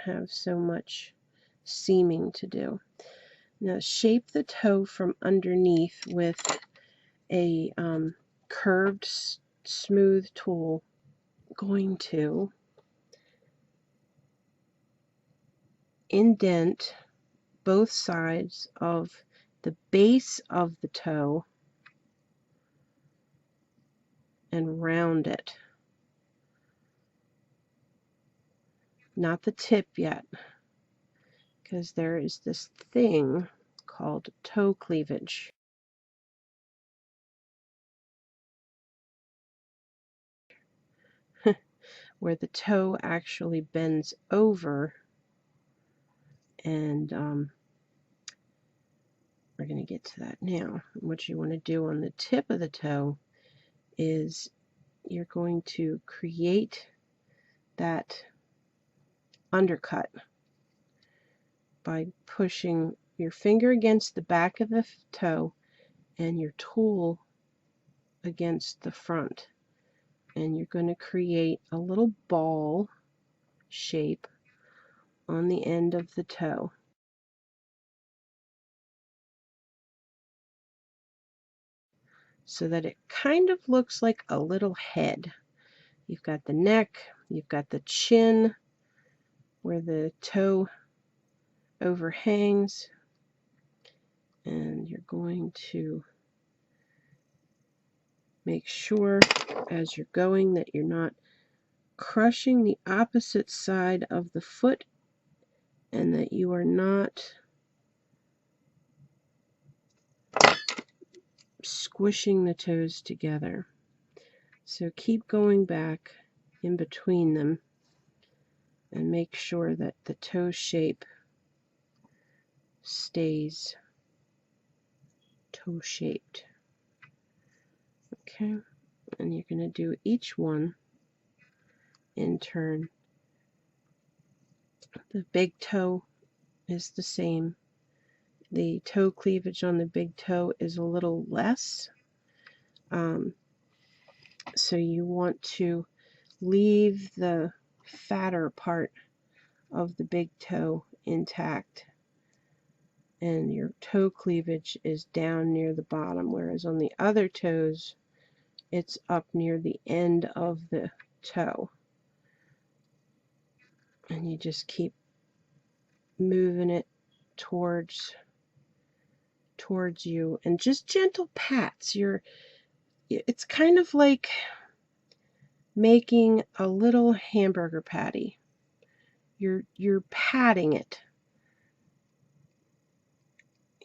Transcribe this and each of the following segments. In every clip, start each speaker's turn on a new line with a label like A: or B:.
A: have so much seaming to do. Now shape the toe from underneath with a curved smooth tool. Going to indent both sides of the base of the toe and round it. Not the tip yet, because there is this thing called toe cleavage. Where the toe actually bends over, and we're going to get to that now. What you want to do on the tip of the toe is you're going to create that undercut by pushing your finger against the back of the toe and your tool against the front. And you're going to create a little ball shape on the end of the toe. So that it kind of looks like a little head. You've got the neck, you've got the chin where the toe overhangs, and you're going to make sure as you're going that you're not crushing the opposite side of the foot, and that you are not squishing the toes together. So keep going back in between them and make sure that the toe shape stays toe shaped. Okay, and you're going to do each one in turn. The big toe is the same. The toe cleavage on the big toe is a little less. So you want to leave the fatter part of the big toe intact, and your toe cleavage is down near the bottom, whereas on the other toes it's up near the end of the toe. And you just keep moving it towards you, and just gentle pats. It's kind of like making a little hamburger patty. You're patting it.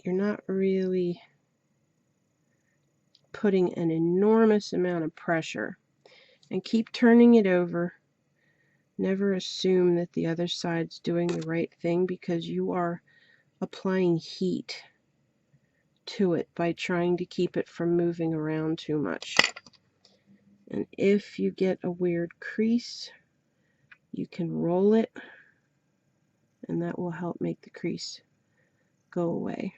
A: You're not really putting an enormous amount of pressure. And keep turning it over. Never assume that the other side's doing the right thing, because you are applying heat to it by trying to keep it from moving around too much. And if you get a weird crease, you can roll it, and that will help make the crease go away.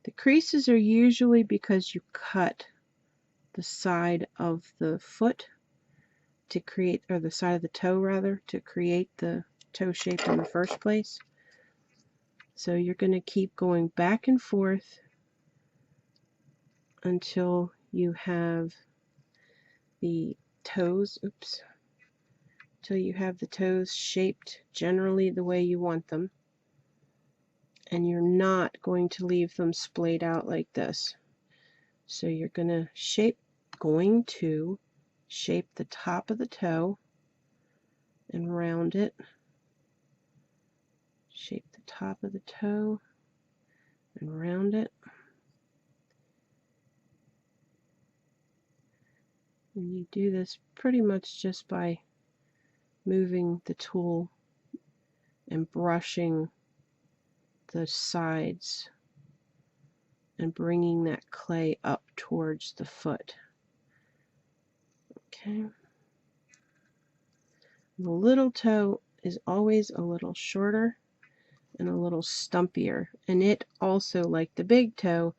A: The creases are usually because you cut the side of the foot to create, or the side of the toe rather, to create the toe shape in the first place. So you're going to keep going back and forth until you have the toes, till you have the toes shaped generally the way you want them. And you're not going to leave them splayed out like this. So you're going to shape the top of the toe and round it. Shape the top of the toe and round it. And you do this pretty much just by moving the tool and brushing the sides and bringing that clay up towards the foot. Okay. The little toe is always a little shorter and a little stumpier, and it also, like the big toe,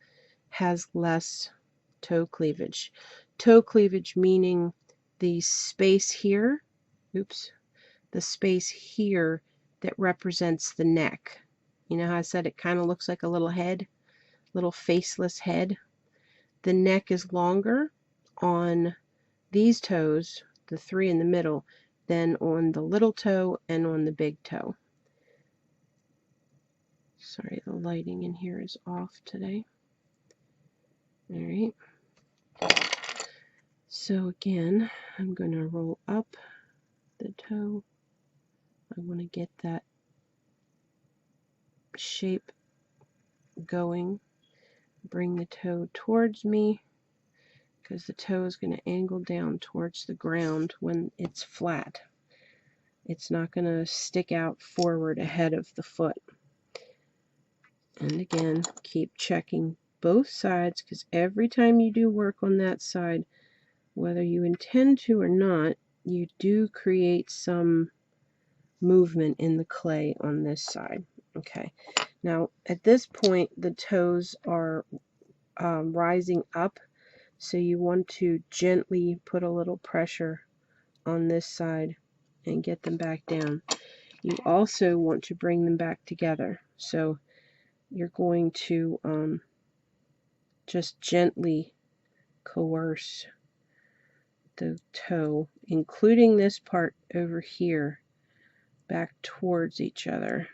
A: has less toe cleavage. Toe cleavage meaning the space here, the space here that represents the neck. You know how I said it kind of looks like a little head, little faceless head? The neck is longer on these toes, the 3 in the middle, than on the little toe and on the big toe. Sorry, the lighting in here is off today. Alright. So again, I'm going to roll up the toe. I want to get that shape going. Bring the toe towards me, because the toe is going to angle down towards the ground when it's flat. It's not going to stick out forward ahead of the foot. And again, keep checking both sides, because every time you do work on that side, whether you intend to or not, you do create some movement in the clay on this side. Okay, now at this point the toes are rising up, so you want to gently put a little pressure on this side and get them back down. You also want to bring them back together, so you're going to just gently coerce the toe, including this part over here, back towards each other.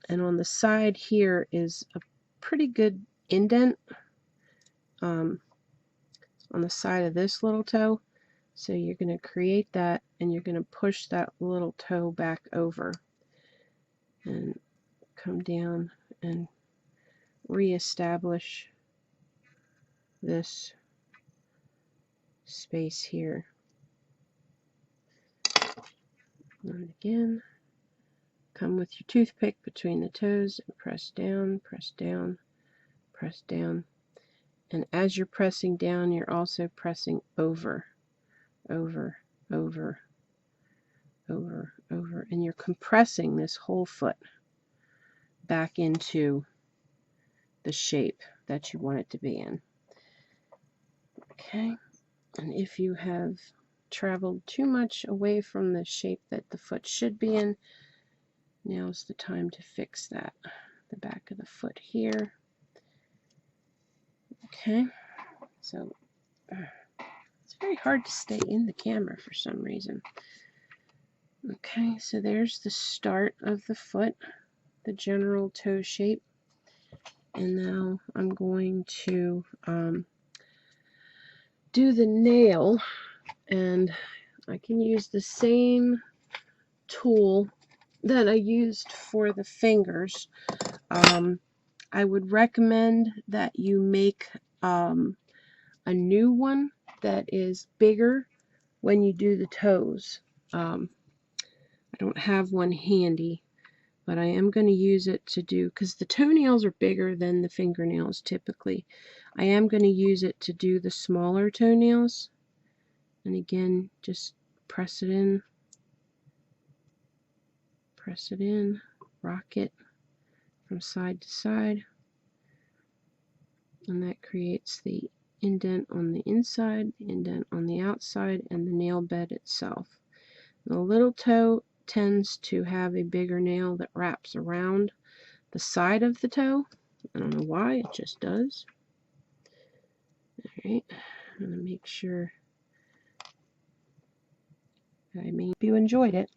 A: And on the side here is a pretty good indent on the side of this little toe. So you're going to create that, and you're going to push that little toe back over and come down and reestablish this space here. And again, come with your toothpick between the toes and press down, press down, press down. And as you're pressing down, you're also pressing over, over, over, over, over, and you're compressing this whole foot back into the shape that you want it to be in. Okay, and if you have traveled too much away from the shape that the foot should be in, now's the time to fix that. The back of the foot here. Okay, so it's very hard to stay in the camera for some reason. Okay, so there's the start of the foot, the general toe shape. And now I'm going to do the nail, and I can use the same tool that I used for the fingers. I would recommend that you make a new one that is bigger when you do the toes. I don't have one handy, but I am going to use it to do, because the toenails are bigger than the fingernails typically. I am going to use it to do the smaller toenails. And again, just press it in, rock it from side to side. And that creates the indent on the inside, the indent on the outside, and the nail bed itself. The little toe tends to have a bigger nail that wraps around the side of the toe. I don't know why, it just does. Alright, I'm going to make sure, I mean, if you enjoyed it.